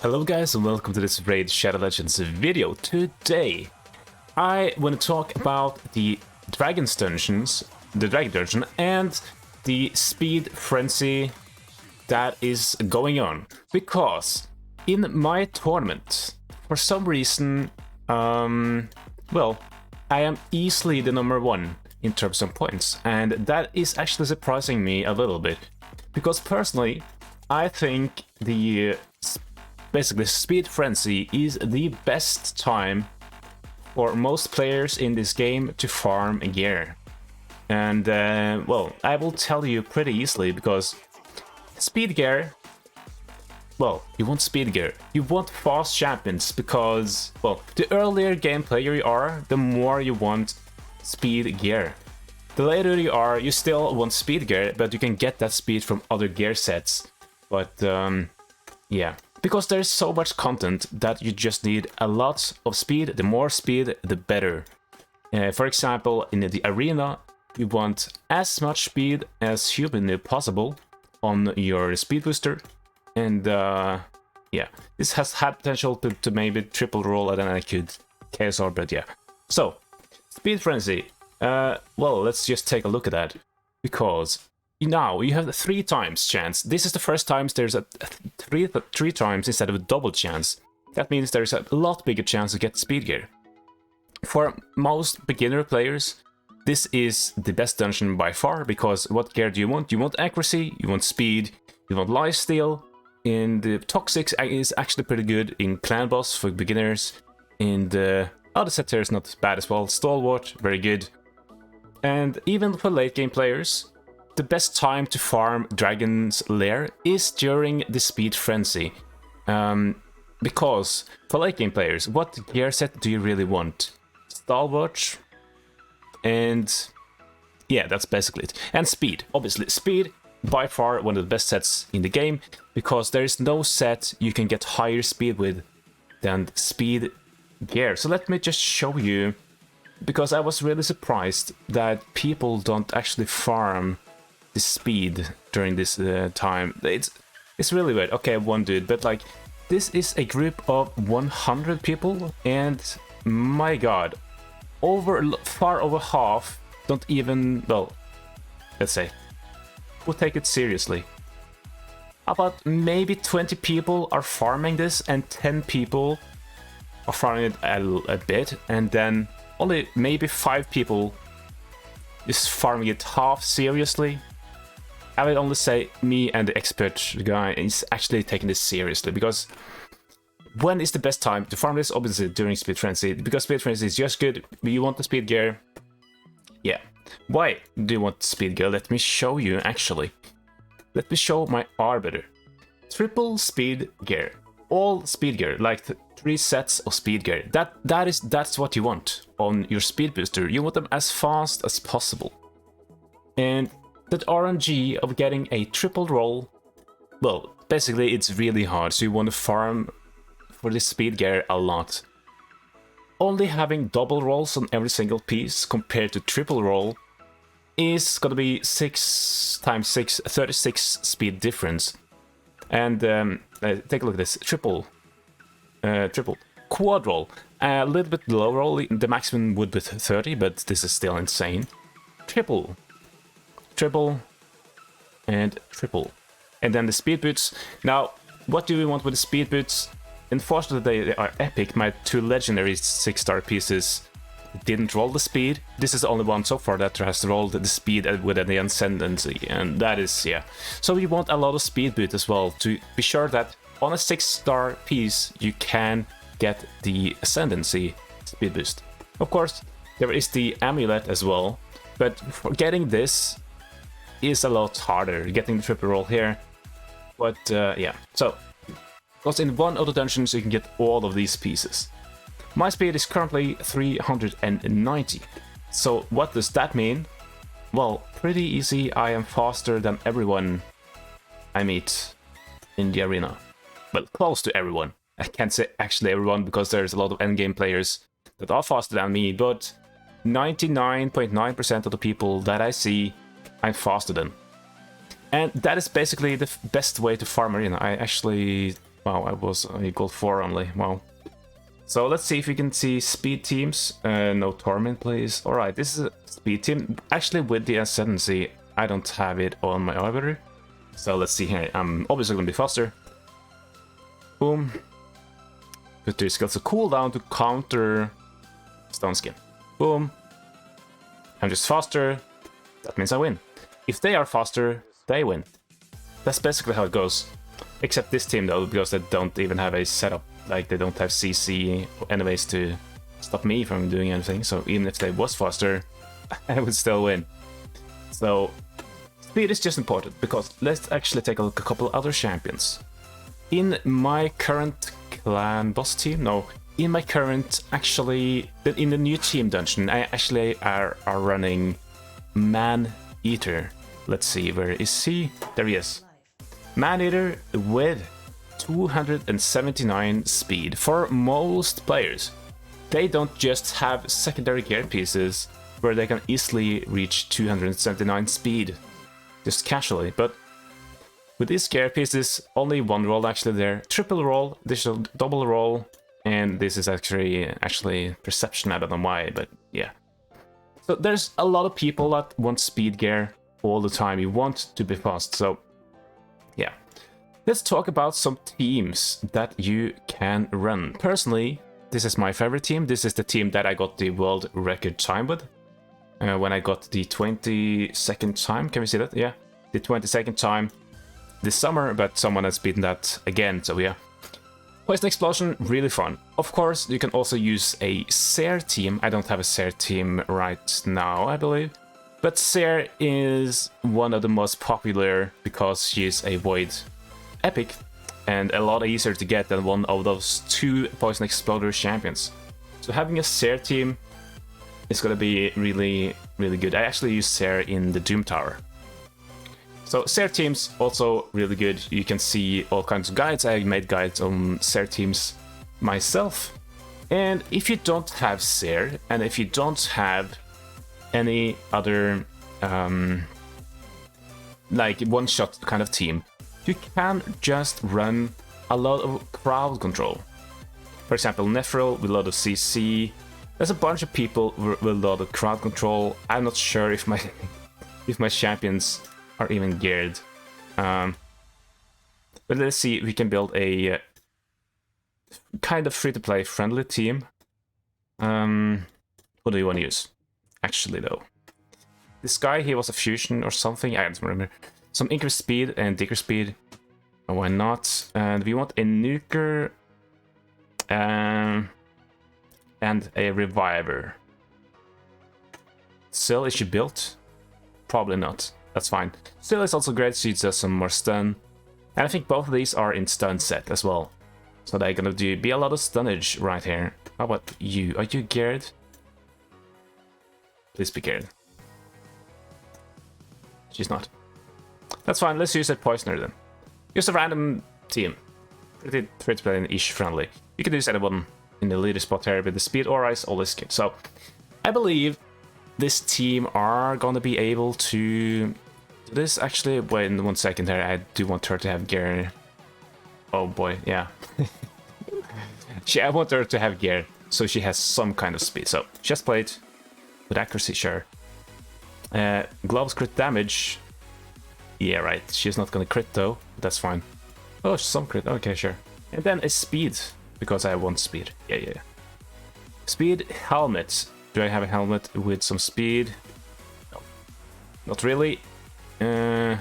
Hello guys and welcome to this Raid Shadow Legends video. Today I want to talk about the Dragon Dungeon and the speed frenzy that is going on. Because in my tournament, for some reason, well, I am easily the number one in terms of points, and that is actually surprising me a little bit. Because personally, I think basically speed frenzy is the best time for most players in this game to farm gear. And well, I will tell you pretty easily, because speed gear, well, you want speed gear, you want fast champions, because, well, the earlier game player you are, the more you want speed gear. The later you are, you still want speed gear, but you can get that speed from other gear sets. But yeah, because there's so much content that you just need a lot of speed. The more speed, the better. For example, in the arena, you want as much speed as humanly possible on your speed booster. And yeah, this has had potential to maybe triple roll, and then I could Chaos Orb, but yeah. So, speed frenzy. Well, let's just take a look at that. Because now you have a 3 times chance. This is the first time there's a three times instead of a double chance. That means there's a lot bigger chance to get speed gear. For most beginner players, this is the best dungeon by far, because what gear do you want? You want accuracy, you want speed, you want lifesteal. And the Toxic is actually pretty good in Clan Boss for beginners. And the other set here is not bad as well. Stalwart, very good. And even for late game players, the best time to farm Dragon's Lair is during the speed frenzy. Because for late game players, what gear set do you really want? Stalwart, and yeah, that's basically it. And speed, obviously. Speed, by far one of the best sets in the game, because there is no set you can get higher speed with than speed gear. So let me just show you, because I was really surprised that people don't actually farm the speed during this time. It's really weird. Okay, one dude, but like, this is a group of 100 people, and my god, far over half don't even, well, let's say, will take it seriously. About maybe 20 people are farming this, and 10 people are farming it a bit, and then only maybe 5 people is farming it half seriously. I would only say me and the expert guy is actually taking this seriously, because when is the best time to farm this? Obviously during speed frenzy, because speed frenzy is just good. You want the speed gear. Yeah. Why do you want speed gear? Let me show you, actually. Let me show my Arbiter. Triple speed gear. All speed gear, like 3 sets of speed gear. That's what you want on your speed booster. You want them as fast as possible. And that RNG of getting a triple roll, well, basically it's really hard, so you want to farm for this speed gear a lot. Only having double rolls on every single piece compared to triple roll is gonna be 6 times 6, 36 speed difference. And take a look at this. Triple. Quad roll. A little bit low roll, the maximum would be 30, but this is still insane. Triple, and triple. And then the speed boots. Now, what do we want with the speed boots? Unfortunately, they are epic. My 2 legendary 6-star pieces didn't roll the speed. This is the only one so far that has rolled the speed with the ascendancy, and that is, yeah. So we want a lot of speed boot as well, to be sure that on a 6-star piece you can get the ascendancy speed boost. Of course, there is the amulet as well, but for getting this is a lot harder, getting the triple roll here. But yeah, so because in one of the dungeons you can get all of these pieces. My speed is currently 390. So what does that mean? Well, pretty easy. I am faster than everyone I meet in the arena. Well, close to everyone. I can't say actually everyone, because there's a lot of endgame players that are faster than me, but 99.9% of the people that I see, I'm faster than. And that is basically the best way to farm arena. I actually Wow, I was equal 4 only. Wow. So let's see if we can see speed teams. No Torment, please. Alright, this is a speed team. Actually, with the Ascendancy, I don't have it on my Arbiter. So let's see here. I'm obviously going to be faster. Boom. Put their skills to cooldown to counter Stone Skin. Boom. I'm just faster. That means I win. If they are faster, they win. That's basically how it goes. Except this team though, because they don't even have a setup. Like, they don't have CC anyways to stop me from doing anything. So even if they was faster, I would still win. So speed is just important, because let's actually take a look at a couple other champions. In my current clan boss team, no, in my current, actually, in the new team dungeon, I actually are running Man-Eater. Let's see, where is he? There he is. Man-Eater with 279 speed. For most players, they don't just have secondary gear pieces where they can easily reach 279 speed, just casually, but with these gear pieces, only one roll actually there. Triple roll, additional double roll, and this is actually perception, I don't know why, but yeah. So there's a lot of people that want speed gear all the time. You want to be fast, so yeah. Let's talk about some teams that you can run. Personally, this is my favorite team. This is the team that I got the world record time with. When I got the 22nd time, can we see that? Yeah, the 22nd time this summer, but someone has beaten that again, so yeah. Poison Explosion, really fun. Of course, you can also use a Seer team. I don't have a Seer team right now, I believe. But Seer is one of the most popular because she's a Void Epic and a lot easier to get than one of those two Poison Exploder champions. So having a Seer team is gonna be really, really good. I actually use Seer in the Doom Tower. So Seer teams also really good. You can see all kinds of guides. I made guides on Seer teams myself. And if you don't have Seer, and if you don't have any other like one-shot kind of team, you can just run a lot of crowd control. For example, Nephril with a lot of CC. There's a bunch of people with a lot of crowd control. I'm not sure if my champions are even geared. But let's see if we can build a kind of free-to-play friendly team. What do you want to use? Actually, though. This guy, he was a fusion or something. I don't remember. Some increased speed and decreased speed. Why not? And we want a nuker and a reviver. Syl, is she built? Probably not. That's fine. Syl is also great. She does some more stun. And I think both of these are in stun set as well. So they're gonna be a lot of stunnage right here. How about you? Are you geared? Please be geared. She's not. That's fine. Let's use a poisoner then. Use a random team. Pretty free-to-play and ish friendly. You can use anyone in the leader spot here, but the speed aura is always good. So I believe this team are gonna be able to do this. Actually, wait 1 second here. I do want her to have gear. Oh boy, yeah. I want her to have gear, so she has some kind of speed. So chest plate with accuracy, sure. Gloves crit damage. Yeah, right. She's not gonna crit though. That's fine. Oh, some crit. Okay, sure. And then a speed, because I want speed. Yeah. Speed helmet. Do I have a helmet with some speed? No, not really. Wait,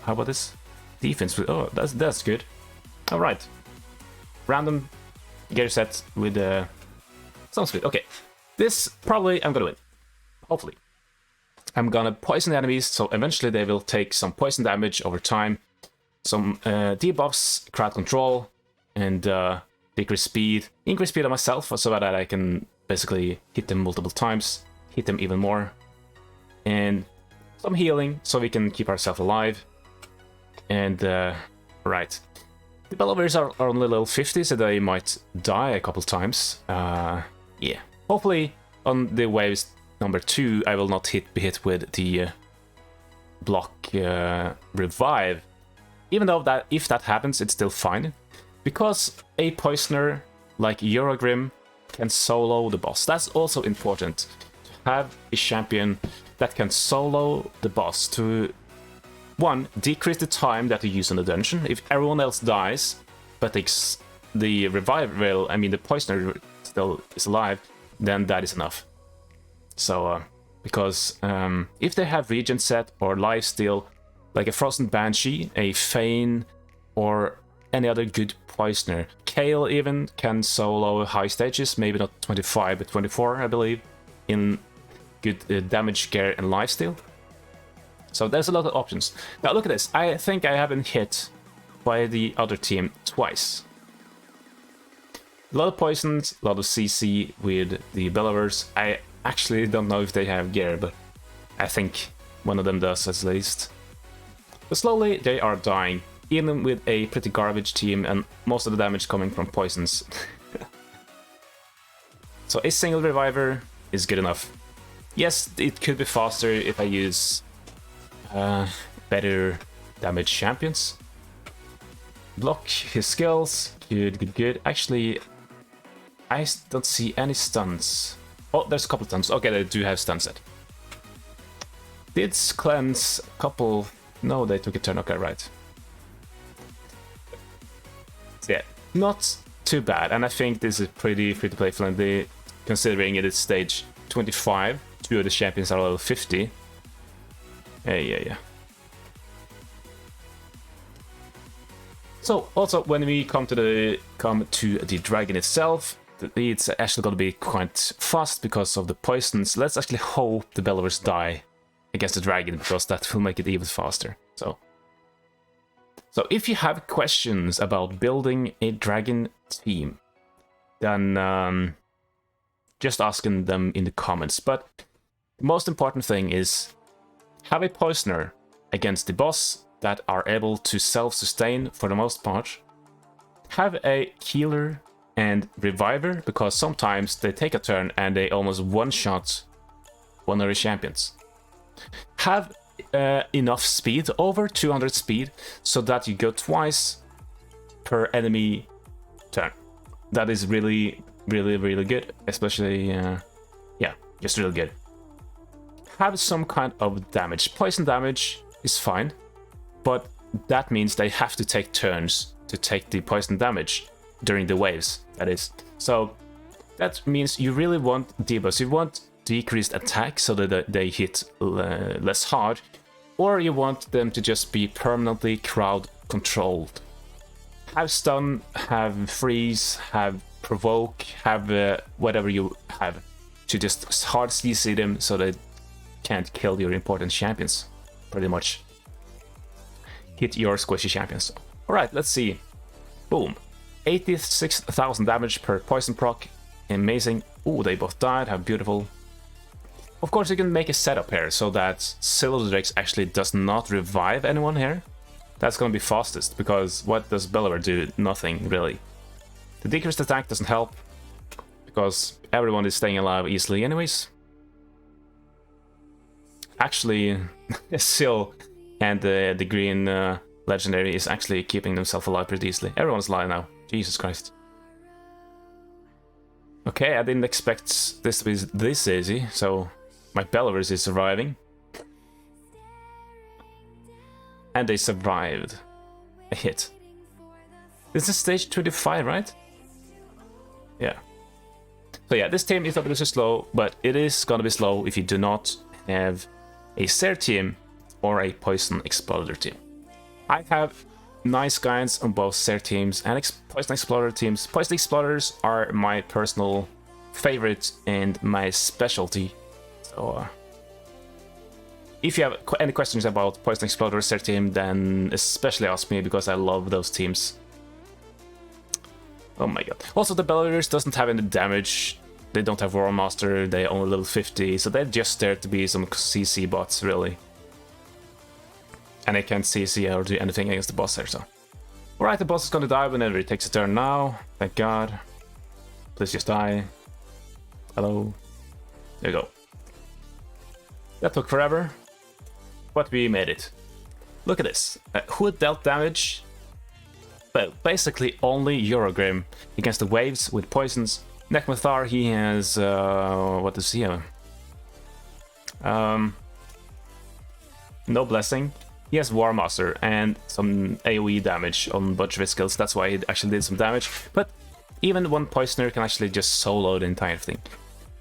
how about this? Defense. Oh, that's good. All right. Random gear set with some speed. Okay, this probably I'm gonna win. Hopefully. I'm gonna poison the enemies, so eventually they will take some poison damage over time. Some debuffs, crowd control, and decrease speed. Increase speed on myself so that I can basically hit them multiple times, hit them even more. And some healing so we can keep ourselves alive. And right. The Bellovers are only level 50, so they might die a couple times. Yeah. Hopefully on the waves number 2, I will not be hit with the block revive. even though that if that happens, it's still fine, because a poisoner like Eurogrim can solo the boss. That's also important, to have a champion that can solo the boss to, one, decrease the time that you use in the dungeon. If everyone else dies, but the revival, I mean the poisoner still is alive, then that is enough. So, because if they have regen set or lifesteal, like a Frozen Banshee, a Fane, or any other good poisoner, Kale even can solo high stages, maybe not 25 but 24 I believe, in good damage, gear and lifesteal. So there's a lot of options. Now look at this, I think I have been hit by the other team twice. A lot of poisons, a lot of CC with the Bellowers. I actually don't know if they have gear, but I think one of them does at least. But slowly they are dying, even with a pretty garbage team and most of the damage coming from poisons. So a single reviver is good enough. Yes, it could be faster if I use better damage champions. Block his skills, good. Actually, I don't see any stuns. Oh, there's a couple stuns. Okay, they do have stun set. Did cleanse a couple... No, they took a turn. Okay, right. So yeah, not too bad. And I think this is pretty free-to-play friendly, considering it is stage 25. Two of the champions are level 50. Yeah. So also when we come to the dragon itself, it's actually going to be quite fast because of the poisons. Let's actually hope the Bellowers die against the dragon, because that will make it even faster. So if you have questions about building a dragon team, then just asking them in the comments. But the most important thing is have a poisoner against the boss that are able to self-sustain for the most part. Have a healer and reviver, because sometimes they take a turn and they almost one-shot one of the champions. Have enough speed, over 200 speed, so that you go twice per enemy turn. That is really good, especially, yeah, just really good. Have some kind of damage. Poison damage is fine, but that means they have to take turns to take the poison damage during the waves, that is. So that means you really want debuffs. You want decreased attack so that they hit less hard, or you want them to just be permanently crowd controlled. Have stun, have freeze, have provoke, have whatever you have to just hard CC them so they can't kill your important champions, pretty much. Hit your squishy champions. Alright, let's see. Boom. 86,000 damage per poison proc. Amazing. Ooh, they both died. How beautiful. Of course, you can make a setup here so that Sildrex actually does not revive anyone here. That's gonna be fastest, because what does Bellower do? Nothing, really. The decreased attack doesn't help, because everyone is staying alive easily anyways. Actually, Syl and the green legendary is actually keeping themselves alive pretty easily. Everyone's alive now. Jesus Christ. Okay, I didn't expect this to be this easy, so my Bellowers is surviving. And they survived a hit. This is stage 25, right? Yeah. So yeah, this team is obviously slow, but it is gonna be slow if you do not have a Seer team or a Poison Exploder team. I have nice guides on both Seer teams and Poison Exploder teams. Poison Exploders are my personal favorite and my specialty. So if you have any questions about Poison Exploder Seer team, then especially ask me, because I love those teams. Oh my god. Also, the Bellowers doesn't have any damage. They don't have War Master, they only level 50, so they're just there to be some CC bots, really. And they can't CC or do anything against the boss here, so. Alright, the boss is gonna die whenever he takes a turn now. Thank god. Please just die. Hello. There you go. That took forever, but we made it. Look at this. Who dealt damage? Well, basically only Eurogrim against the waves with poisons. Nekmathar, he has what does he have? No blessing. He has War Master and some AoE damage on a bunch of his skills. That's why he actually did some damage. But even one poisoner can actually just solo the entire thing.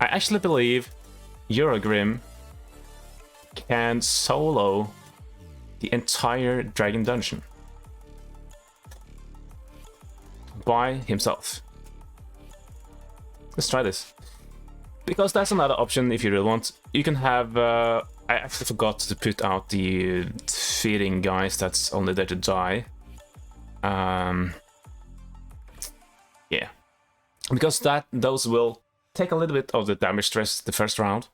I actually believe Eurogrim can solo the entire Dragon Dungeon by himself. Let's try this. Because that's another option if you really want. You can have... I actually forgot to put out the feeding guys that's only there to die. Yeah. Because those will take a little bit of the damage stress the first round.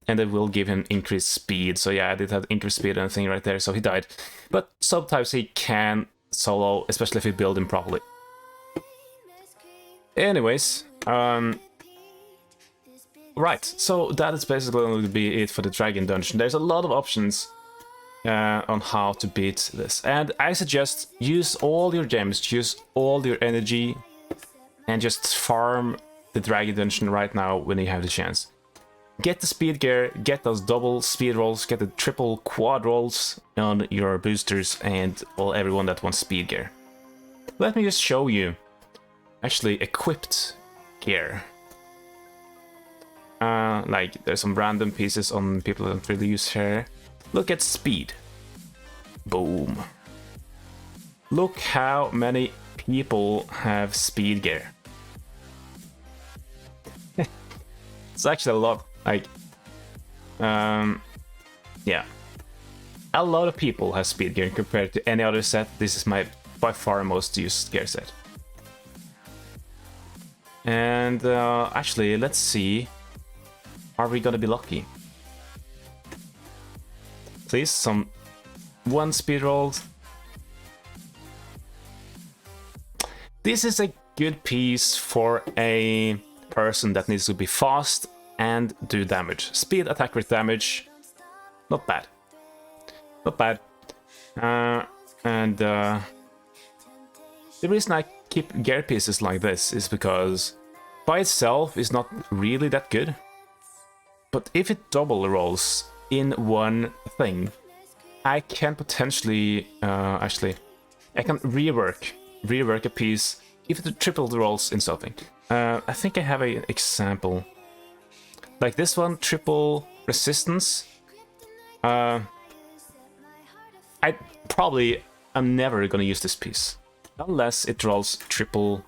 And it will give him increased speed. So yeah, I did have increased speed and thing right there, so he died. But sometimes he can solo, especially if you build him properly. Anyways, right, so that is basically going to be it for the Dragon Dungeon. There's a lot of options on how to beat this. And I suggest use all your gems, use all your energy, and just farm the Dragon Dungeon right now when you have the chance. Get the speed gear, get those double speed rolls, get the triple quad rolls on your boosters and everyone that wants speed gear. Let me just show you actually equipped gear. Like there's some random pieces on people that don't really use here. Look at speed. Boom. Look how many people have speed gear. It's actually a lot. Like, yeah. A lot of people have speed gear compared to any other set. This is my by far most used gear set. And actually, let's see. Are we gonna be lucky? Please, some one speed rolls. This is a good piece for a person that needs to be fast and do damage. Speed, attack with damage. Not bad. Not bad. The reason I keep gear pieces like this is because by itself is not really that good. But if it double rolls in one thing, I can potentially actually I can rework a piece if it triple rolls in something. I think I have an example. Like this one, triple resistance. I'm never gonna use this piece unless it rolls triple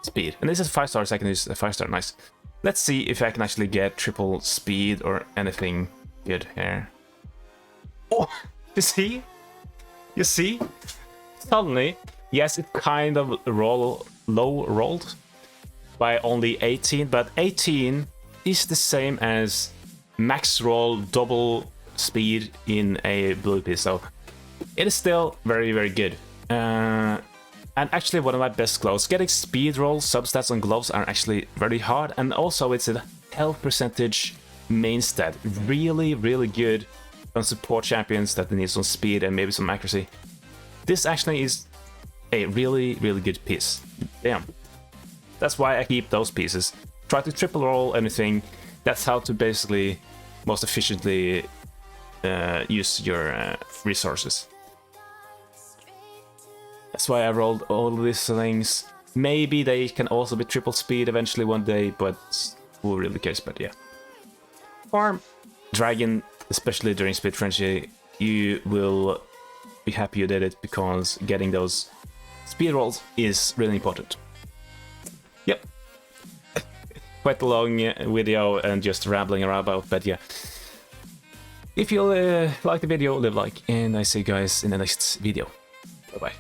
speed. And this is 5 stars. I can use a 5-star. Nice. Let's see if I can actually get triple speed or anything good here. Oh, you see? You see? Suddenly, yes, it kind of low rolled by only 18, but 18 is the same as max roll double speed in a blue piece, so it is still very, very good. And actually one of my best gloves. Getting speed roll substats on gloves are actually very hard, and also it's a health percentage main stat. Really, really good on support champions that need some speed and maybe some accuracy. This actually is a really, really good piece. Damn. That's why I keep those pieces. Try to triple roll anything. That's how to basically most efficiently use your resources. That's why I rolled all of these things. Maybe they can also be triple speed eventually one day, but who really cares? But yeah. Farm Dragon, especially during Speed Frenzy, you will be happy you did it because getting those speed rolls is really important. Yep. Quite a long video and just rambling around about, but yeah. If you like the video, leave a like, and I see you guys in the next video. Bye bye.